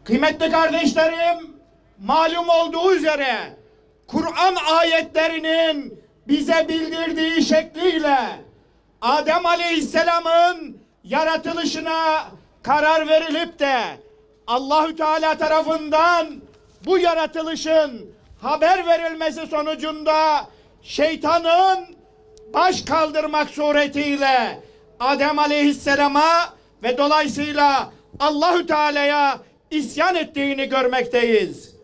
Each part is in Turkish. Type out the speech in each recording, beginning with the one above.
Kıymetli kardeşlerim, malum olduğu üzere Kur'an ayetlerinin bize bildirdiği şekliyle Adem Aleyhisselam'ın yaratılışına karar verilip de Allahü Teala tarafından bu yaratılışın haber verilmesi sonucunda şeytanın baş kaldırmak suretiyle Adem Aleyhisselam'a ve dolayısıyla Allahü Teala'ya isyan ettiğini görmekteyiz.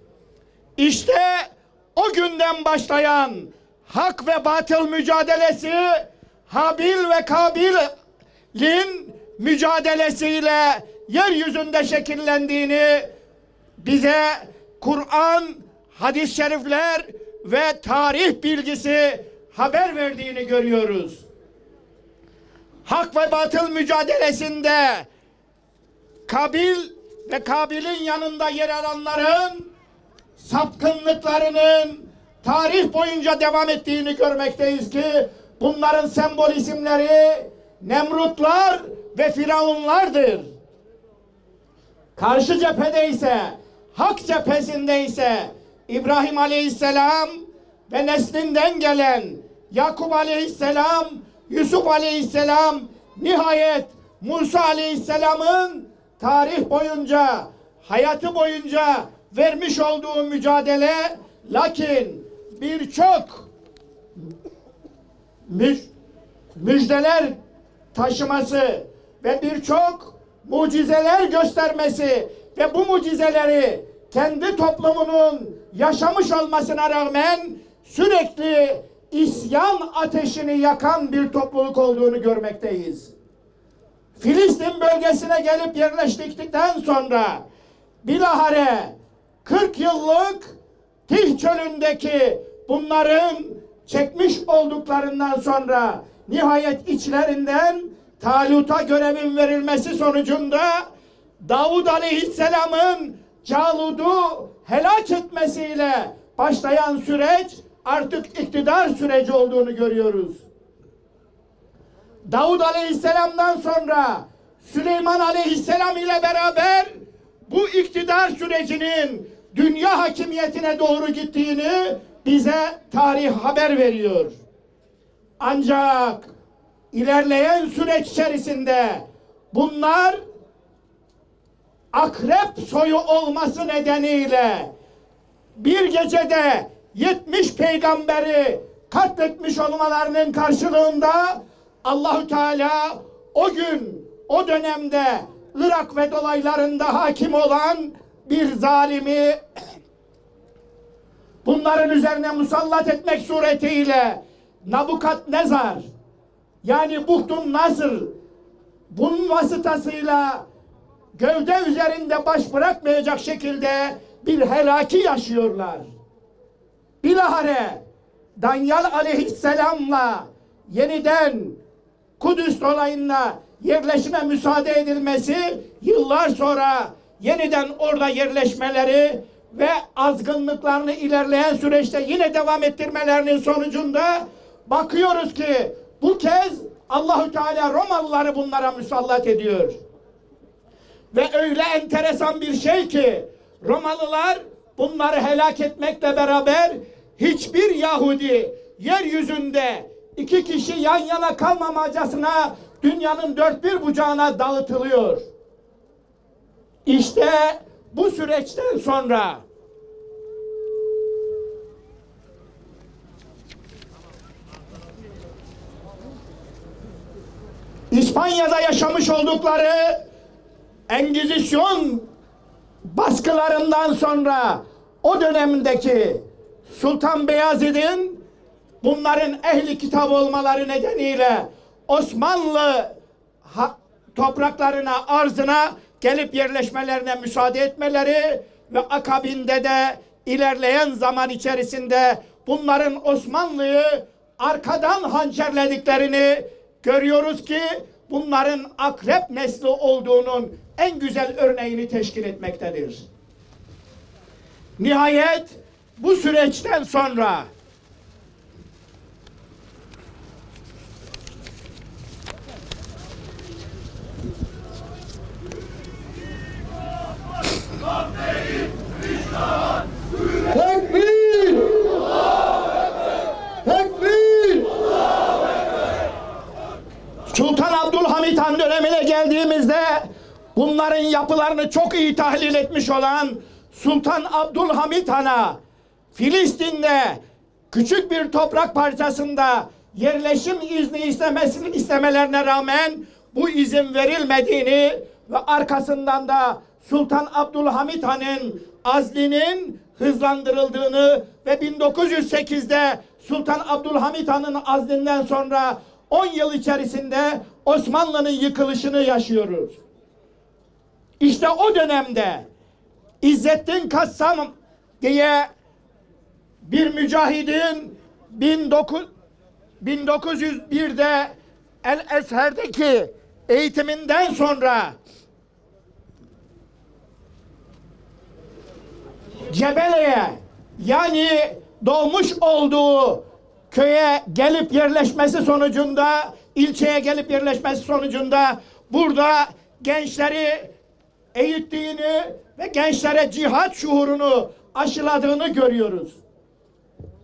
İşte o günden başlayan hak ve batıl mücadelesi Habil ve Kabil'in mücadelesiyle yeryüzünde şekillendiğini bize Kur'an, hadis-i şerifler ve tarih bilgisi haber verdiğini görüyoruz. Hak ve batıl mücadelesinde Kabil ve Kabil'in yanında yer alanların sapkınlıklarının tarih boyunca devam ettiğini görmekteyiz ki bunların sembol isimleri Nemrutlar ve Firavunlardır. Karşı cephede ise, hak cephesinde ise İbrahim Aleyhisselam ve neslinden gelen Yakup Aleyhisselam, Yusuf Aleyhisselam, nihayet Musa Aleyhisselam'ın tarih boyunca, hayatı boyunca vermiş olduğu mücadele, lakin birçok müjdeler taşıması ve birçok mucizeler göstermesi ve bu mucizeleri kendi toplumunun yaşamış olmasına rağmen sürekli isyan ateşini yakan bir topluluk olduğunu görmekteyiz. Filistin bölgesine gelip yerleştikten sonra bilahare 40 yıllık Tih çölündeki bunların çekmiş olduklarından sonra nihayet içlerinden Talut'a görevin verilmesi sonucunda Davud Aleyhisselam'ın Calud'u helak etmesiyle başlayan süreç artık iktidar süreci olduğunu görüyoruz. Davud Aleyhisselam'dan sonra Süleyman Aleyhisselam ile beraber bu iktidar sürecinin dünya hakimiyetine doğru gittiğini bize tarih haber veriyor. Ancak ilerleyen süreç içerisinde bunlar akrep soyu olması nedeniyle bir gecede 70 peygamberi katletmiş olmalarının karşılığında Allahü Teala o gün, o dönemde Irak ve dolaylarında hakim olan bir zalimi bunların üzerine musallat etmek suretiyle Nabukadnezar, yani Buhtun Nasır, bunun vasıtasıyla gövde üzerinde baş bırakmayacak şekilde bir helaki yaşıyorlar. Bilahare Danyal Aleyhisselam'la yeniden Kudüs dolayında yerleşime müsaade edilmesi, yıllar sonra yeniden orada yerleşmeleri ve azgınlıklarını ilerleyen süreçte yine devam ettirmelerinin sonucunda bakıyoruz ki bu kez Allahü Teala Romalıları bunlara musallat ediyor. Ve öyle enteresan bir şey ki Romalılar bunları helak etmekle beraber hiçbir Yahudi yeryüzünde iki kişi yan yana kalmamacasına dünyanın dört bir bucağına dağıtılıyor. İşte bu süreçten sonra İspanya'da yaşamış oldukları Engizisyon baskılarından sonra o dönemdeki Sultan Beyazıt'ın bunların ehli kitap olmaları nedeniyle Osmanlı topraklarına, arzına gelip yerleşmelerine müsaade etmeleri ve akabinde de ilerleyen zaman içerisinde bunların Osmanlı'yı arkadan hançerlediklerini görüyoruz ki bunların akrep nesli olduğunun en güzel örneğini teşkil etmektedir. Nihayet bu süreçten sonra geldiğimizde bunların yapılarını çok iyi tahlil etmiş olan Sultan Abdülhamit Han'a Filistin'de küçük bir toprak parçasında yerleşim izni istemelerine rağmen bu izin verilmediğini ve arkasından da Sultan Abdülhamit Han'ın azlinin hızlandırıldığını ve 1908'de Sultan Abdülhamit Han'ın azlinden sonra 10 yıl içerisinde Osmanlı'nın yıkılışını yaşıyoruz. İşte o dönemde İzzettin Kassam diye bir mücahidin 1901'de El-Ezher'deki eğitiminden sonra Cebele'ye, yani doğmuş olduğu köye gelip yerleşmesi sonucunda, ilçeye gelip yerleşmesi sonucunda burada gençleri eğittiğini ve gençlere cihat şuurunu aşıladığını görüyoruz.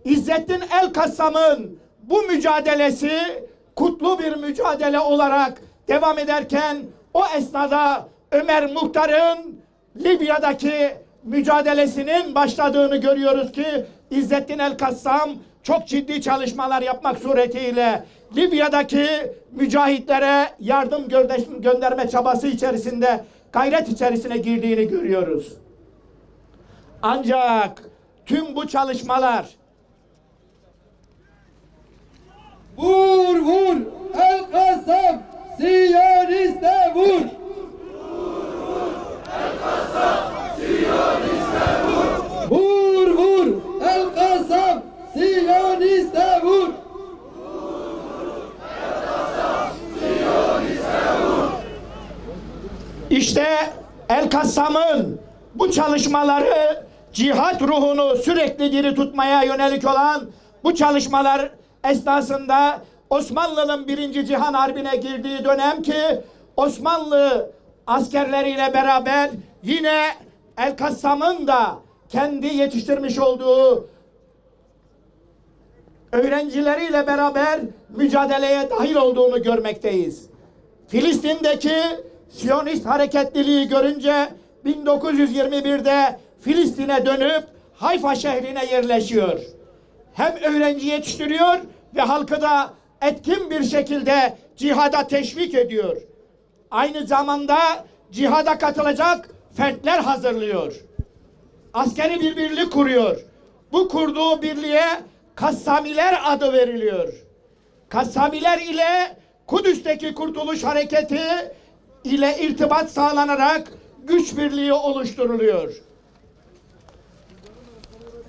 İzzettin El-Kassam'ın bu mücadelesi kutlu bir mücadele olarak devam ederken o esnada Ömer Muhtar'ın Libya'daki mücadelesinin başladığını görüyoruz ki İzzettin El-Kassam çok ciddi çalışmalar yapmak suretiyle Libya'daki mücahitlere yardım gönderme çabası içerisinde, gayret içerisine girdiğini görüyoruz. Ancak tüm bu çalışmalar vur vur El-Kassam Siyoniste vur. Vur vur El-Kassam Siyoniste vur. İşte El-Kassam'ın bu çalışmaları, cihat ruhunu sürekli diri tutmaya yönelik olan bu çalışmalar esnasında Osmanlı'nın 1. Cihan Harbi'ne girdiği dönem ki Osmanlı askerleriyle beraber yine El-Kassam'ın da kendi yetiştirmiş olduğu öğrencileriyle beraber mücadeleye dahil olduğunu görmekteyiz. Filistin'deki Siyonist hareketliliği görünce 1921'de Filistin'e dönüp Hayfa şehrine yerleşiyor. Hem öğrenci yetiştiriyor ve halkı da etkin bir şekilde cihada teşvik ediyor. Aynı zamanda cihada katılacak fertler hazırlıyor. Askeri bir birlik kuruyor. Bu kurduğu birliğe Kassamiler adı veriliyor. Kassamiler ile Kudüs'teki Kurtuluş Hareketi ile irtibat sağlanarak güç birliği oluşturuluyor.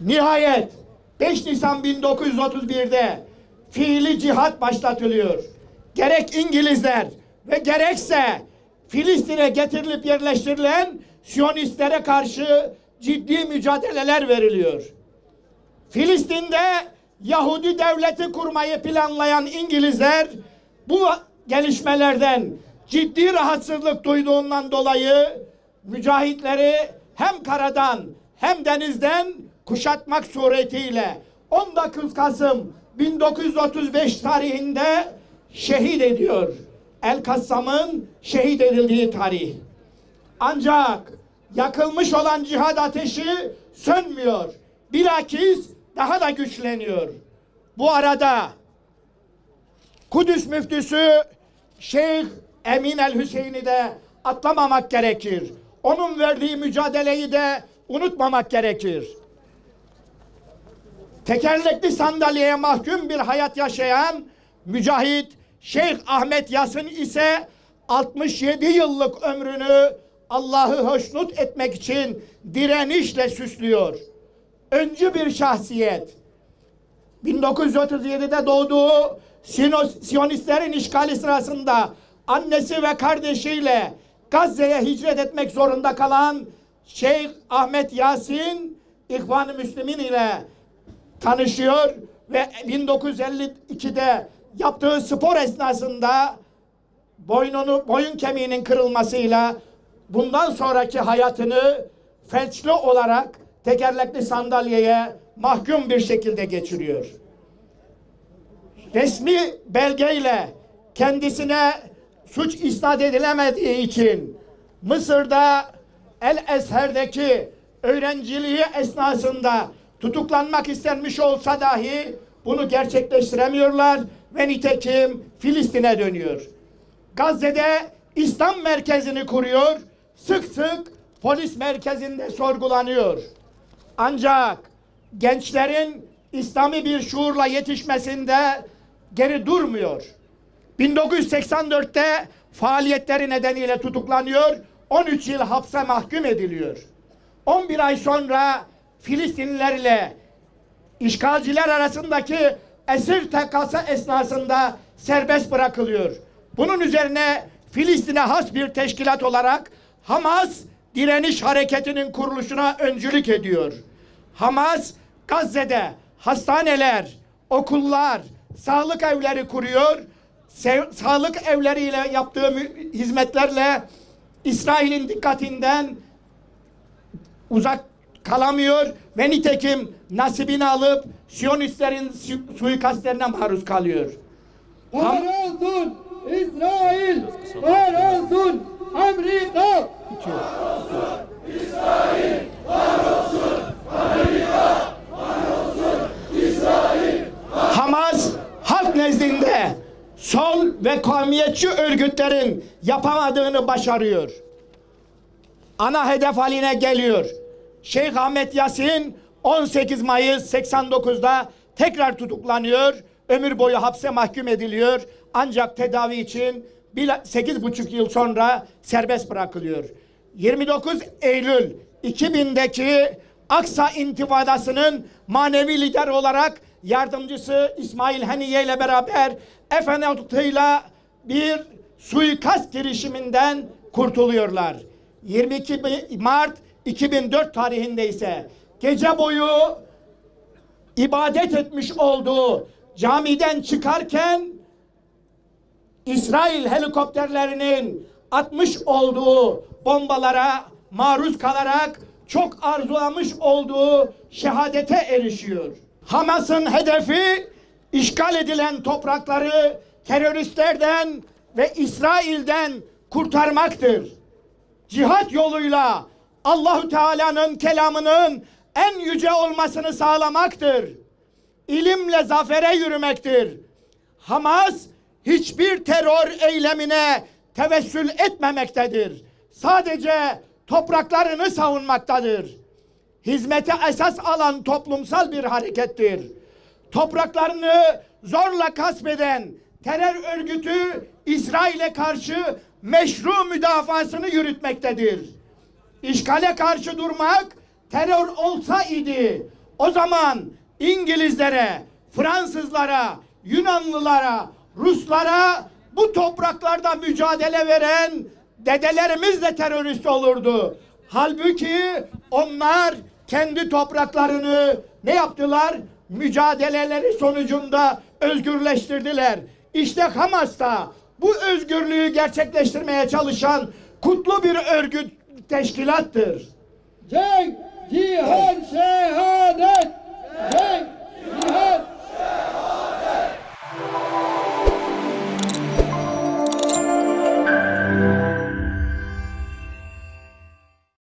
Nihayet 5 Nisan 1931'de fiili cihat başlatılıyor. Gerek İngilizler ve gerekse Filistin'e getirilip yerleştirilen Siyonistlere karşı ciddi mücadeleler veriliyor. Filistin'de Yahudi devleti kurmayı planlayan İngilizler bu gelişmelerden ciddi rahatsızlık duyduğundan dolayı mücahitleri hem karadan hem denizden kuşatmak suretiyle 19 Kasım 1935 tarihinde şehit ediyor. El-Kassam'ın şehit edildiği tarih. Ancak yakılmış olan cihad ateşi sönmüyor. Bilakis daha da güçleniyor. Bu arada Kudüs müftüsü Şeyh Emin el-Hüseyin'i de atlamamak gerekir. Onun verdiği mücadeleyi de unutmamak gerekir. Tekerlekli sandalyeye mahkum bir hayat yaşayan mücahit Şeyh Ahmet Yasın ise 67 yıllık ömrünü Allah'ı hoşnut etmek için direnişle süslüyor. Öncü bir şahsiyet. 1937'de doğduğu Siyonistlerin işgali sırasında annesi ve kardeşiyle Gazze'ye hicret etmek zorunda kalan Şeyh Ahmet Yasin İhvan-ı Müslümin ile tanışıyor ve 1952'de yaptığı spor esnasında boyun kemiğinin kırılmasıyla bundan sonraki hayatını felçli olarak tekerlekli sandalyeye mahkum bir şekilde geçiriyor. Resmi belgeyle kendisine suç isnat edilemediği için Mısır'da El Ezher'deki öğrenciliği esnasında tutuklanmak istenmiş olsa dahi bunu gerçekleştiremiyorlar ve nitekim Filistin'e dönüyor. Gazze'de İslam merkezini kuruyor, sık sık polis merkezinde sorgulanıyor. Ancak gençlerin İslami bir şuurla yetişmesinde geri durmuyor. 1984'te faaliyetleri nedeniyle tutuklanıyor, 13 yıl hapse mahkum ediliyor. 11 ay sonra Filistinlilerle işgalciler arasındaki esir takası esnasında serbest bırakılıyor. Bunun üzerine Filistin'e has bir teşkilat olarak Hamas direniş hareketinin kuruluşuna öncülük ediyor. Hamas Gazze'de hastaneler, okullar, sağlık evleri kuruyor. Sağlık evleriyle yaptığı hizmetlerle İsrail'in dikkatinden uzak kalamıyor ve nitekim nasibini alıp Siyonistlerin suikastlerine maruz kalıyor. Var olsun İsrail, var olsun Amerika. İsrail, var olsun Amerika, var olsun İsrail. Hamas halk nezdinde sol ve kavmiyetçi örgütlerin yapamadığını başarıyor. Ana hedef haline geliyor. Şeyh Ahmet Yasin 18 Mayıs 89'da tekrar tutuklanıyor. Ömür boyu hapse mahkum ediliyor. Ancak tedavi için 8,5 yıl sonra serbest bırakılıyor. 29 Eylül 2000'deki Aksa intifadasının manevi lider olarak yardımcısı İsmail Haniye ile beraber Efenat'ıyla bir suikast girişiminden kurtuluyorlar. 22 Mart 2004 tarihinde ise gece boyu ibadet etmiş olduğu camiden çıkarken İsrail helikopterlerinin atmış olduğu bombalara maruz kalarak çok arzulamış olduğu şehadete erişiyor. Hamas'ın hedefi işgal edilen toprakları teröristlerden ve İsrail'den kurtarmaktır. Cihat yoluyla Allahu Teala'nın kelamının en yüce olmasını sağlamaktır. İlimle zafere yürümektir. Hamas hiçbir terör eylemine tevessül etmemektedir. Sadece topraklarını savunmaktadır. Hizmete esas alan toplumsal bir harekettir. Topraklarını zorla gasp terör örgütü İsrail'e karşı meşru müdafasını yürütmektedir. İşgale karşı durmak terör olsa idi, o zaman İngilizlere, Fransızlara, Yunanlılara, Ruslara bu topraklarda mücadele veren dedelerimiz de terörist olurdu. Halbuki onlar kendi topraklarını ne yaptılar? Mücadeleleri sonucunda özgürleştirdiler. İşte Hamas da bu özgürlüğü gerçekleştirmeye çalışan kutlu bir örgüt, teşkilattır. Cenk, cihan, şehadet. Cenk,